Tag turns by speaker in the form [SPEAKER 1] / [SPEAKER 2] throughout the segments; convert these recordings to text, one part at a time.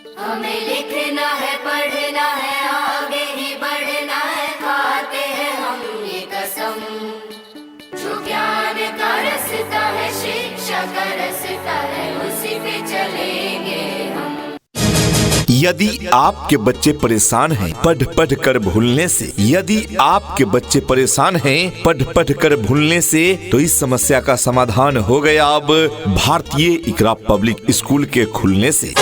[SPEAKER 1] हमें लिखना है, पढ़ना है, आगे ही बढ़ना है, खाते हैं हम ये कसम। जो ज्ञान का रास्ता है, शिक्षा का रास्ता है, उसी पे चलेंगे हम।
[SPEAKER 2] यदि आपके बच्चे परेशान हैं पढ़ पढ़ कर भूलने से, यदि आपके बच्चे परेशान हैं पढ़ पढ़ कर भूलने से, तो इस समस्या का समाधान हो गया अब भारतीय इकरा पब्लिक स्कूल के खुलने से।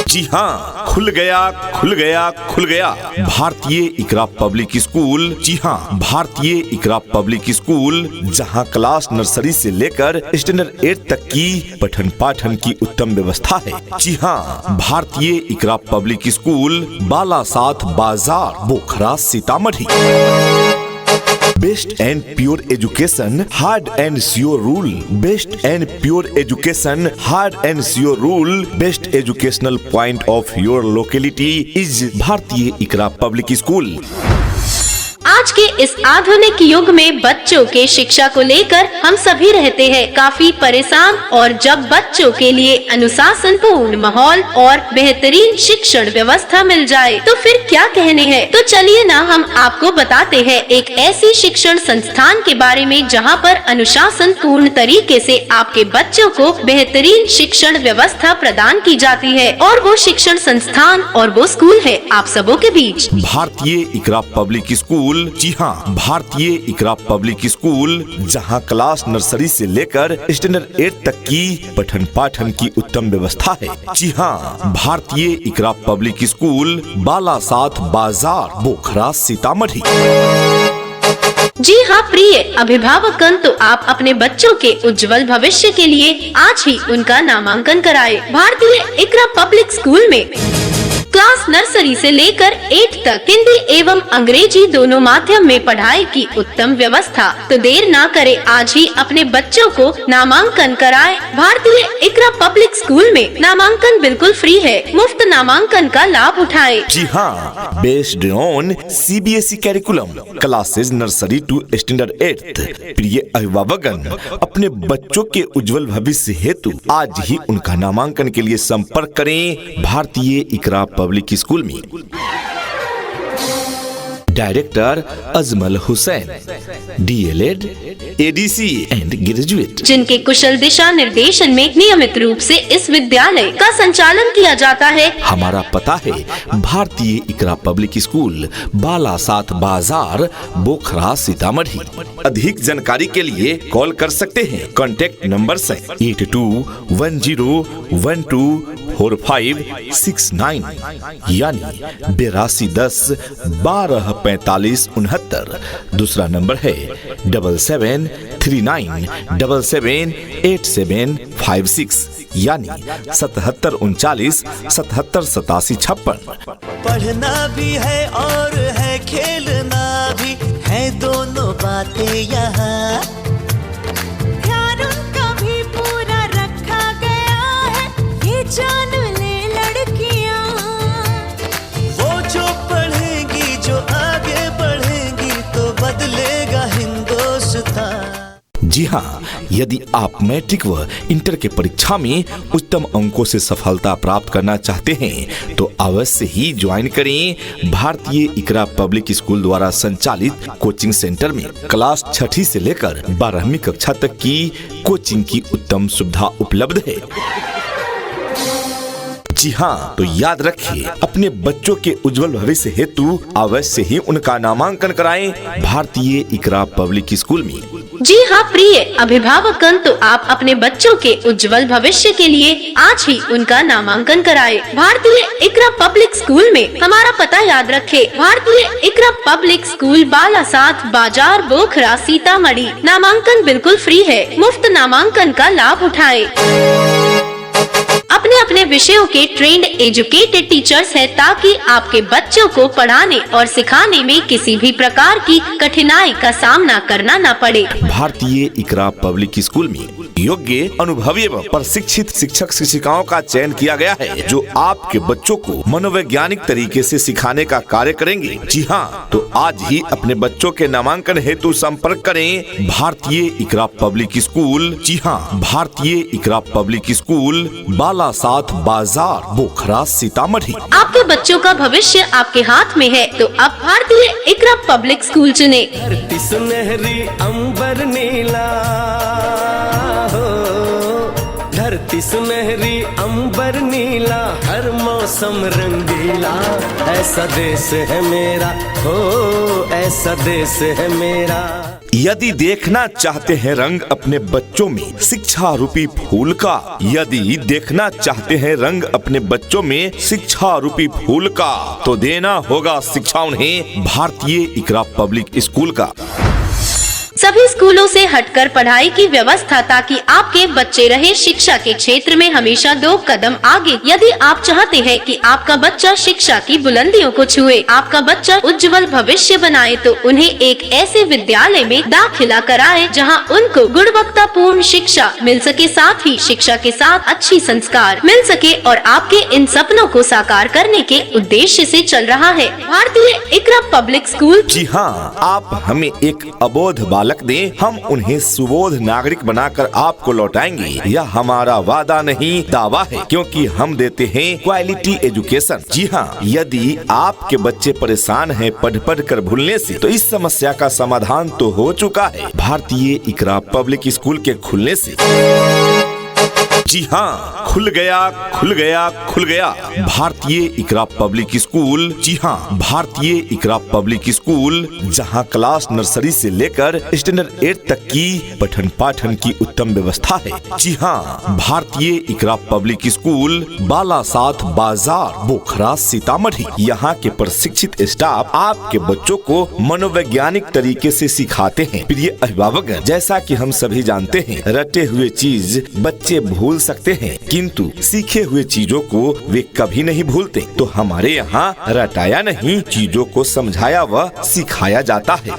[SPEAKER 2] जी हाँ, खुल गया खुल गया खुल गया भारतीय इकरा पब्लिक स्कूल। जी हाँ, भारतीय इकरा पब्लिक स्कूल, जहाँ क्लास नर्सरी से लेकर स्टैंडर्ड 8 तक की पठन पाठन की उत्तम व्यवस्था है। जी हाँ, भारतीय इकरा पब्लिक स्कूल, बालासात बाजार, Bokhra, Sitamarhi. Best and pure education, hard and sure rule. Best and pure education, hard and sure rule. Best educational point of your locality is Bharatiya Iqra public school.
[SPEAKER 3] आज के इस आधुनिक युग में बच्चों के शिक्षा को लेकर हम सभी रहते हैं काफी परेशान, और जब बच्चों के लिए अनुशासन पूर्ण माहौल और बेहतरीन शिक्षण व्यवस्था मिल जाए तो फिर क्या कहने हैं। तो चलिए ना हम आपको बताते हैं एक ऐसी शिक्षण संस्थान के बारे में जहां पर अनुशासन पूर्ण तरीके से आपके बच्चों को बेहतरीन शिक्षण व्यवस्था प्रदान की जाती है, और वो शिक्षण संस्थान और वो स्कूल है आप सबों के बीच
[SPEAKER 2] भारतीय इकरा पब्लिक स्कूल। जी हाँ, भारतीय इकरा पब्लिक स्कूल, जहाँ क्लास नर्सरी से लेकर स्टैंडर्ड 8 तक की पठन पाठन की उत्तम व्यवस्था है। जी हाँ, भारतीय इकरा पब्लिक स्कूल, बालासात बाजार, बोखरा, सीतामढ़ी।
[SPEAKER 3] जी हाँ प्रिय अभिभावकगण, तो आप अपने बच्चों के उज्जवल भविष्य के लिए आज ही उनका नामांकन कराएं। भारतीय इकरा पब्लिक स्कूल में क्लास नर्सरी से लेकर 8 तक हिंदी एवं अंग्रेजी दोनों माध्यम में पढ़ाई की उत्तम व्यवस्था। तो देर ना करें, आज ही अपने बच्चों को नामांकन कराएं। भारतीय इकरा पब्लिक स्कूल में नामांकन बिल्कुल फ्री है, मुफ्त नामांकन का लाभ उठाएं।
[SPEAKER 2] जी हाँ, based on CBSE curriculum, classes nursery to standard 8। प्रिय अभिभावकगण, अपने बच्चों के उज्जवल भविष्य हेतु आज ही उनका नामांकन के लिए संपर्क करें भारतीय इकरा पब्लिक स्कूल में। Director Ajmal Hussain, DLED, ADC and graduate,
[SPEAKER 3] जिनके कुशल दिशा निर्देशन में नियमित रूप से इस विद्यालय का संचालन किया जाता है।
[SPEAKER 2] हमारा पता है भारतीय इकरा पब्लिक स्कूल, बालासात बाजार, बोखरा, सीतामढ़ी। अधिक जानकारी के लिए कॉल कर सकते हैं। कॉन्टैक्ट नंबर है 8210124569 यानी 8210124569। दूसरा नंबर है 7739778756 यानी 7739778756।
[SPEAKER 4] पढ़ना भी है और है खेलना भी है, दोनों बातें यहाँ
[SPEAKER 5] ध्यान उनका भी पूरा रखा गया है, ये जान ले लड़कियाँ।
[SPEAKER 4] वो जो पढ़ेंगी, जो आगे बढ़ेंगी, तो बदलेगा हिंदुस्तान।
[SPEAKER 2] जी हाँ, यदि आप मैट्रिक व इंटर के परीक्षा में उत्तम अंकों से सफलता प्राप्त करना चाहते हैं तो अवश्य ही ज्वाइन करें भारतीय इकरा पब्लिक स्कूल द्वारा संचालित कोचिंग सेंटर में। क्लास 6ठी से लेकर 12वीं कक्षा तक की कोचिंग की उत्तम सुविधा उपलब्ध है। जी हाँ, तो याद रखिए, अपने बच्चों के उज्जवल भविष्य हेतु अवश्य ही उनका नामांकन कराएं भारतीय इकरा पब्लिक स्कूल में।
[SPEAKER 3] जी हाँ प्रिय अभिभावकगण, तो आप अपने बच्चों के उज्जवल भविष्य के लिए आज ही उनका नामांकन कराएं भारतीय इकरा पब्लिक स्कूल में। हमारा पता याद रखें, भारतीय इकरा पब्लिक स्कूल, बालासात बाजार, बोखरा, सीतामढ़ी। नामांकन बिल्कुल फ्री है, मुफ्त नामांकन का लाभ उठाएं। अपने अपने विषयों के ट्रेंड एजुकेटेड टीचर्स हैं, ताकि आपके बच्चों को पढ़ाने और सिखाने में किसी भी प्रकार की कठिनाई का सामना करना न पड़े।
[SPEAKER 2] भारतीय इकरा पब्लिक स्कूल में योग्य, अनुभवी एवं प्रशिक्षित शिक्षक शिक्षिकाओं का चयन किया गया है, जो आपके बच्चों को मनोवैज्ञानिक तरीके से सिखाने का कार्य करेंगे। जी हाँ, तो आज ही अपने बच्चों के नामांकन हेतु संपर्क करें भारतीय इकरा पब्लिक स्कूल। जी हाँ, भारतीय इकरा पब्लिक स्कूल, बालासात बाजार, बोखरा, सीतामढ़ी।
[SPEAKER 3] आपके बच्चों का भविष्य आपके हाथ में है, तो अब भारतीय इकरा पब्लिक स्कूल चुने।
[SPEAKER 6] धरती सुनहरी अंबर नीला हो, धरती सुनहरी अंबर नीला, हर मौसम रंगीला, ऐसा देश है मेरा हो, ऐसा देश है मेरा।
[SPEAKER 2] यदि देखना चाहते हैं रंग अपने बच्चों में शिक्षा रूपी फूल का, यदि देखना चाहते हैं रंग अपने बच्चों में शिक्षा रूपी फूल का, तो देना होगा शिक्षा उन्हें भारतीय इकरा पब्लिक स्कूल का।
[SPEAKER 3] सभी स्कूलों से हटकर पढ़ाई की व्यवस्था, ताकि आपके बच्चे रहे शिक्षा के क्षेत्र में हमेशा 2 कदम आगे। यदि आप चाहते हैं कि आपका बच्चा शिक्षा की बुलंदियों को छुए, आपका बच्चा उज्जवल भविष्य बनाए, तो उन्हें एक ऐसे विद्यालय में दाखिला कराएं जहां उनको गुणवत्तापूर्ण शिक्षा मिल सके, साथ ही शिक्षा के साथ अच्छी संस्कार मिल सके, और आपके इन सपनों को साकार करने के उद्देश्य से चल रहा है भारतीय इकरा पब्लिक स्कूल।
[SPEAKER 2] जी हाँ, आप हमें एक अबोध बालक दें, हम उन्हें सुबोध नागरिक बनाकर आपको लौटाएंगे। यह हमारा वादा नहीं, दावा है, क्योंकि हम देते हैं क्वालिटी एजुकेशन। जी हाँ, यदि आपके बच्चे परेशान हैं पढ़ कर भूलने से, तो इस समस्या का समाधान तो हो चुका है भारतीय इकरा पब्लिक स्कूल के खुलने से। जी हाँ, खुल गया, खुल गया, खुल गया भारतीय इकरा पब्लिक स्कूल। जी हाँ, भारतीय इकरा पब्लिक स्कूल, जहाँ क्लास नर्सरी से लेकर स्टैंडर्ड 8 तक की पठन पाठन की उत्तम व्यवस्था है। जी हाँ, भारतीय इकरा पब्लिक स्कूल, बालासात बाजार, बोखरा, सीतामढ़ी। यहाँ के प्रशिक्षित स्टाफ आपके बच्चों को मनोवैज्ञानिक तरीके से सिखाते हैं। प्रिय अभिभावक, जैसा कि हम सभी जानते हैं, रटे हुए चीज बच्चे भूल सकते हैं, किंतु सीखे हुए चीजों को वे कभी नहीं भूलते। तो हमारे यहाँ रटाया नहीं, चीजों को समझाया व सिखाया जाता है।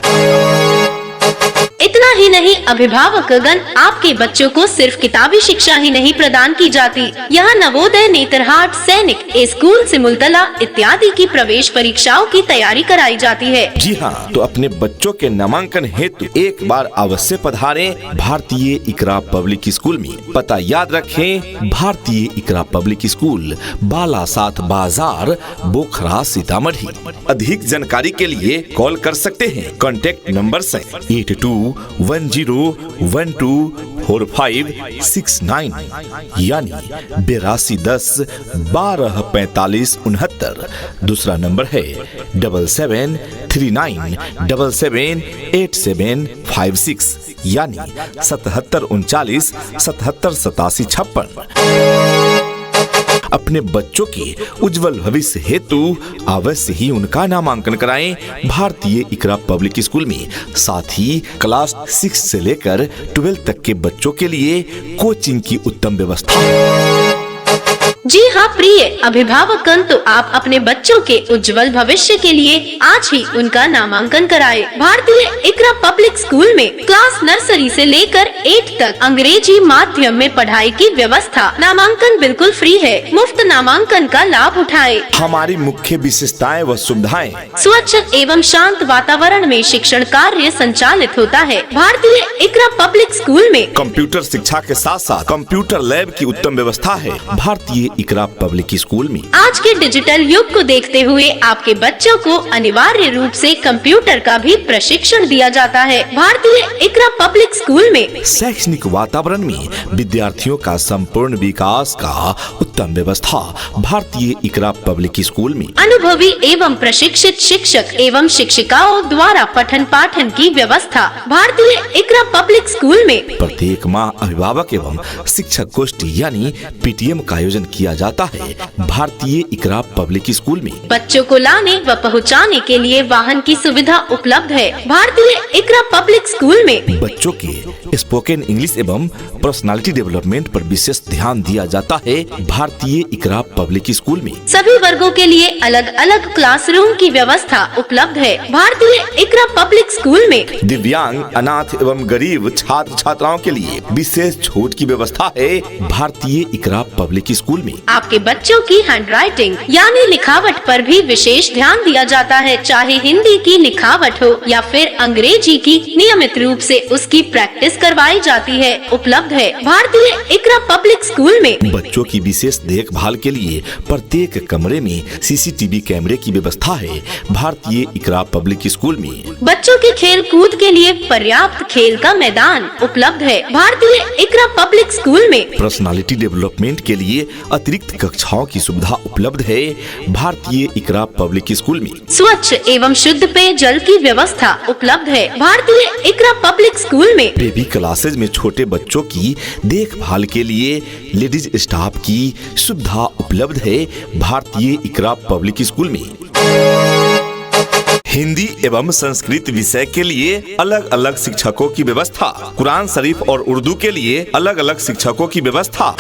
[SPEAKER 3] इतना ही नहीं, अभिभावकगण, आपके बच्चों को सिर्फ किताबी शिक्षा ही नहीं प्रदान की जाती, यहाँ नवोदय, नेतरहाट, सैनिक, स्कूल सिमुलतला इत्यादि की प्रवेश परीक्षाओं की तैयारी कराई जाती है।
[SPEAKER 2] जी हाँ, तो अपने बच्चों के नामांकन हेतु एक बार अवश्य पधारें भारतीय इकरा पब्लिक स्कूल में। पता याद रखें, भारतीय इकरा पब्लिक स्कूल, बालासात बाजार, बोखरा, सीतामढ़ी। अधिक जानकारी के लिए कॉल कर सकते हैं। कॉन्टैक्ट नंबर है 8210124569, यानी 8210124569। दूसरा नंबर है 7739778756, यानी 7739 778756। अपने बच्चों के उज्जवल भविष्य हेतु अवश्य ही उनका नामांकन कराएं भारतीय इकरा पब्लिक स्कूल में। साथ ही क्लास 6 से लेकर 12 तक के बच्चों के लिए कोचिंग की उत्तम व्यवस्था है।
[SPEAKER 3] जी हाँ प्रिय अभिभावकगण, तो आप अपने बच्चों के उज्जवल भविष्य के लिए आज ही उनका नामांकन कराएं। भारतीय इकरा पब्लिक स्कूल में क्लास नर्सरी से लेकर 8 तक अंग्रेजी माध्यम में पढ़ाई की व्यवस्था। नामांकन बिल्कुल फ्री है, मुफ्त नामांकन का लाभ उठाएं।
[SPEAKER 2] हमारी मुख्य विशेषताएं व सुविधाएं:
[SPEAKER 3] स्वच्छ एवं शांत वातावरण में शिक्षण कार्य संचालित होता है। भारतीय इकरा पब्लिक स्कूल में
[SPEAKER 2] कंप्यूटर शिक्षा के साथ साथ कंप्यूटर लैब की उत्तम व्यवस्था है। भारतीय इकरा पब्लिक स्कूल में
[SPEAKER 3] आज के डिजिटल युग को देखते हुए आपके बच्चों को अनिवार्य रूप से कंप्यूटर का भी प्रशिक्षण दिया जाता है। भारतीय इकरा पब्लिक स्कूल में
[SPEAKER 2] शैक्षणिक वातावरण में विद्यार्थियों का संपूर्ण विकास का उत्तम व्यवस्था। भारतीय इकरा पब्लिक स्कूल में
[SPEAKER 3] अनुभवी एवं प्रशिक्षित शिक्षक एवं शिक्षिकाओं द्वारा पठन पाठन की व्यवस्था। भारतीय इकरा पब्लिक स्कूल में
[SPEAKER 2] प्रत्येक माह अभिभावक एवं शिक्षक गोष्ठी यानी पीटीएम का आयोजन किया जाता है। भारतीय इकरा पब्लिक स्कूल में
[SPEAKER 3] बच्चों को लाने व पहुंचाने के लिए वाहन की सुविधा उपलब्ध है। भारतीय इकरा पब्लिक स्कूल में
[SPEAKER 2] बच्चों के स्पोकन इंग्लिश एवं पर्सनालिटी डेवलपमेंट पर विशेष ध्यान दिया जाता है। भारतीय इकरा पब्लिक स्कूल में।
[SPEAKER 3] सभी वर्गों के लिए अलग अलग क्लासरूम की व्यवस्था उपलब्ध है। भारतीय इकरा पब्लिक स्कूल में
[SPEAKER 2] दिव्यांग, अनाथ एवं गरीब छात्र छात्राओं के लिए विशेष छूट की व्यवस्था है। भारतीय इकरा पब्लिक स्कूल में
[SPEAKER 3] आपके बच्चों की हैंडराइटिंग यानी लिखावट पर भी विशेष ध्यान दिया जाता है। चाहे हिंदी की लिखावट हो या फिर अंग्रेजी की, नियमित रूप से उसकी प्रैक्टिस करवाई जाती है। उपलब्ध है भारतीय इकरा पब्लिक स्कूल में।
[SPEAKER 2] बच्चों की विशेष देखभाल के लिए प्रत्येक कमरे में सीसीटीवी कैमरे की व्यवस्था है। भारतीय इकरा पब्लिक स्कूल में
[SPEAKER 3] बच्चों के खेल कूद के लिए पर्याप्त खेल का मैदान उपलब्ध है। भारतीय इकरा पब्लिक स्कूल में
[SPEAKER 2] पर्सनालिटी डेवलपमेंट के लिए अतिरिक्त कक्षाओं की सुविधा उपलब्ध है। भारतीय इकरा पब्लिक स्कूल में
[SPEAKER 3] स्वच्छ एवं शुद्ध पेयजल की व्यवस्था उपलब्ध है। भारतीय इकरा पब्लिक स्कूल में
[SPEAKER 2] बेबी क्लासेज में छोटे बच्चों की देखभाल के लिए लेडीज स्टाफ की सुविधा उपलब्ध है। भारतीय इकरा पब्लिक स्कूल में हिंदी एवं संस्कृत विषय के लिए अलग अलग शिक्षकों की व्यवस्था, कुरान शरीफ और उर्दू के लिए अलग अलग शिक्षकों की व्यवस्था।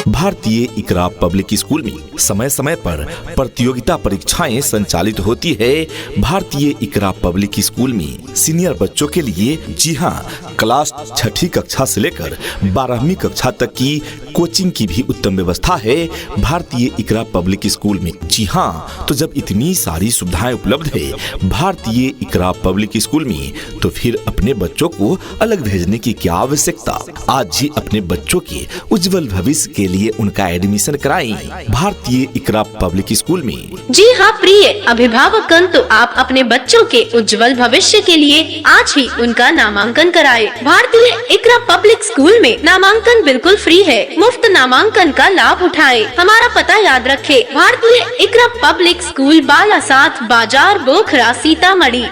[SPEAKER 2] भारतीय इकरा पब्लिक स्कूल में समय समय पर प्रतियोगिता परीक्षाएं संचालित होती है। भारतीय इकरा पब्लिक स्कूल में सीनियर बच्चों के लिए जी हाँ, क्लास 6ठी कक्षा से लेकर 12वीं कक्षा तक की कोचिंग की भी उत्तम व्यवस्था है। भारतीय इकरा पब्लिक स्कूल में जी हाँ, तो जब इतनी सारी सुविधाएं उपलब्ध है भारतीय इकरा पब्लिक स्कूल में, तो फिर अपने बच्चों को अलग भेजने की क्या आवश्यकता। आज ही अपने बच्चों के उज्जवल भविष्य के लिए उनका एडमिशन कराएं भारतीय इकरा पब्लिक स्कूल में।
[SPEAKER 3] जी हाँ प्रिय अभिभावकगण, तो आप अपने बच्चों के उज्जवल भविष्य के लिए आज ही उनका नामांकन कराएं। भारतीय इकरा पब्लिक स्कूल में नामांकन बिल्कुल फ्री है। मुफ्त नामांकन का लाभ उठाएं। हमारा पता याद रखें, भारतीय इकरा पब्लिक स्कूल, बालासात बाजार, बोखरा, सीतामढ़ी।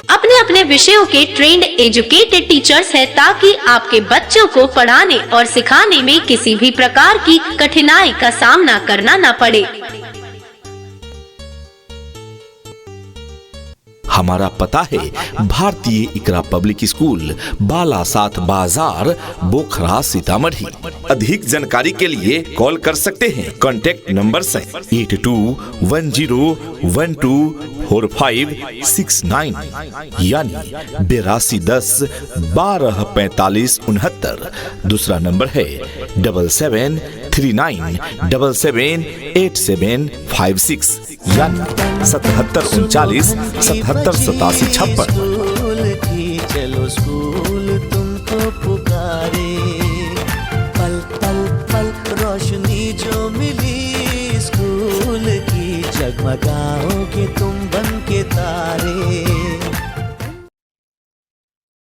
[SPEAKER 3] अपने अपने विषयों के ट्रेंड एजुकेटेड टीचर्स हैं, ताकि आपके बच्चों को पढ़ाने और सिखाने में किसी भी प्रकार की कठिनाई का सामना करना न पड़े।
[SPEAKER 2] हमारा पता है भारतीय इकरा पब्लिक स्कूल, बालासात बाजार, बोखरा, सीतामढ़ी। अधिक जानकारी के लिए कॉल कर सकते हैं। कॉन्टैक्ट नंबर है 8210124569 यानी 8210124569। दूसरा नंबर है 7739778756 यानी 7739778756।
[SPEAKER 4] स्कूल की चलो स्कूल तुमको पुकारे, पल पल पल रोशनी जो मिली स्कूल की, जगमगाओगे तुम